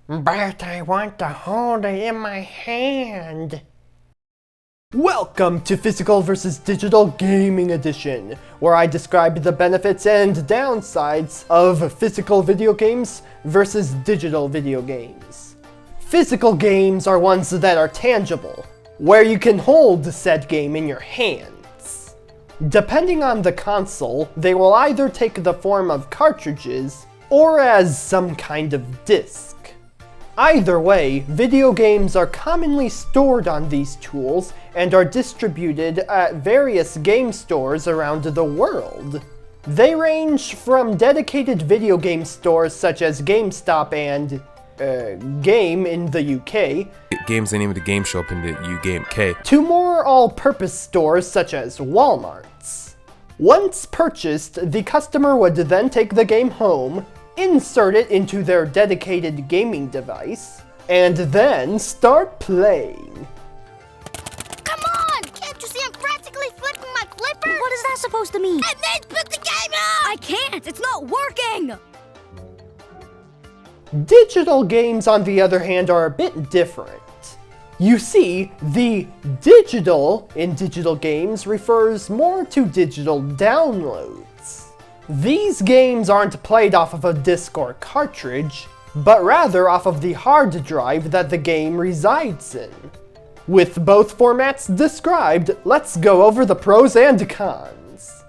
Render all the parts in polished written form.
But I want to hold it in my hand. Welcome to Physical vs. Digital Gaming Edition, where I describe the benefits and downsides of physical video games versus digital video games. Physical games are ones that are tangible, where you can hold said game in your hands. Depending on the console, they will either take the form of cartridges or as some kind of disc. Either way, video games are commonly stored on these tools and are distributed at various game stores around the world. They range from dedicated video game stores such as GameStop and Game in the UK. Games the name of the game show up in the U-Game-K. To more all-purpose stores such as Walmart's. Once purchased, the customer would then take the game home, insert it into their dedicated gaming device, and then start playing. Come on! Can't you see I'm practically flipping my flipper? What is that supposed to mean? It means put the game on! I can't! It's not working! Digital games, on the other hand, are a bit different. You see, the digital in digital games refers more to digital downloads. These games aren't played off of a disc or cartridge, but rather off of the hard drive that the game resides in. With both formats described, let's go over the pros and cons.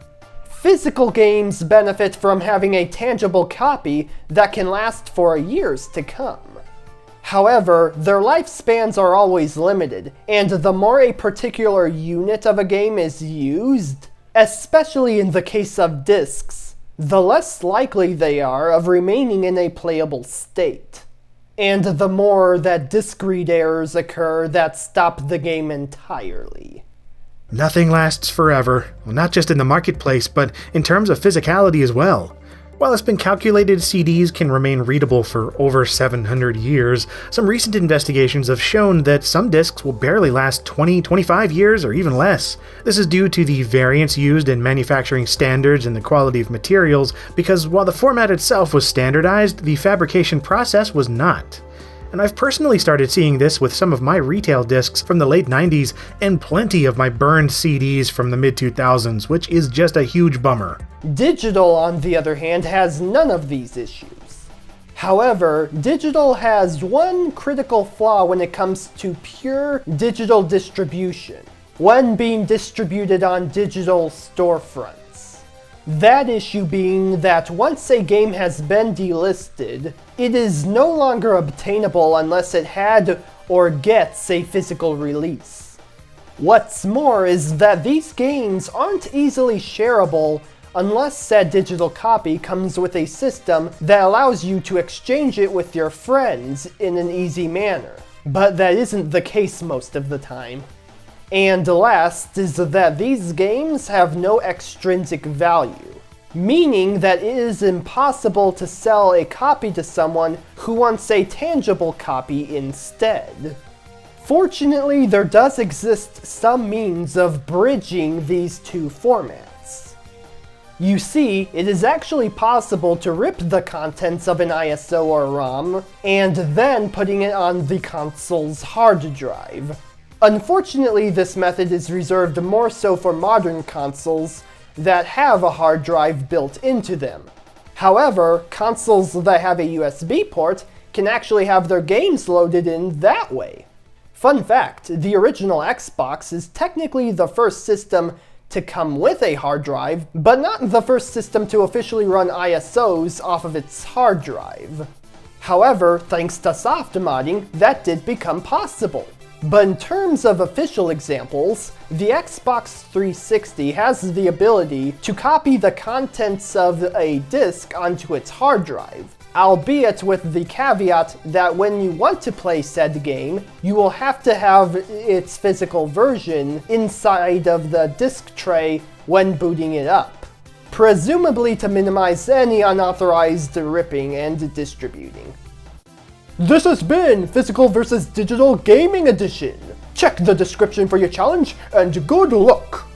Physical games benefit from having a tangible copy that can last for years to come. However, their lifespans are always limited, and the more a particular unit of a game is used, especially in the case of discs, the less likely they are of remaining in a playable state. And the more that disk read errors occur that stop the game entirely. Nothing lasts forever, well, not just in the marketplace, but in terms of physicality as well. While it's been calculated CDs can remain readable for over 700 years, some recent investigations have shown that some discs will barely last 20-25 years or even less. This is due to the variance used in manufacturing standards and the quality of materials, because while the format itself was standardized, the fabrication process was not. And I've personally started seeing this with some of my retail discs from the late 90s and plenty of my burned CDs from the mid-2000s, which is just a huge bummer. Digital, on the other hand, has none of these issues. However, digital has one critical flaw when it comes to pure digital distribution, when being distributed on digital storefronts. That issue being that once a game has been delisted, it is no longer obtainable unless it had or gets a physical release. What's more is that these games aren't easily shareable unless said digital copy comes with a system that allows you to exchange it with your friends in an easy manner. But that isn't the case most of the time. And last is that these games have no extrinsic value, meaning that it is impossible to sell a copy to someone who wants a tangible copy instead. Fortunately, there does exist some means of bridging these two formats. You see, it is actually possible to rip the contents of an ISO or ROM and then putting it on the console's hard drive. Unfortunately, this method is reserved more so for modern consoles that have a hard drive built into them. However, consoles that have a USB port can actually have their games loaded in that way. Fun fact, the original Xbox is technically the first system to come with a hard drive, but not the first system to officially run ISOs off of its hard drive. However, thanks to soft modding, that did become possible. But in terms of official examples, the Xbox 360 has the ability to copy the contents of a disk onto its hard drive, albeit with the caveat that when you want to play said game, you will have to have its physical version inside of the disk tray when booting it up, presumably to minimize any unauthorized ripping and distributing. This has been Physical vs. Digital Gaming Edition. Check the description for your challenge, and good luck!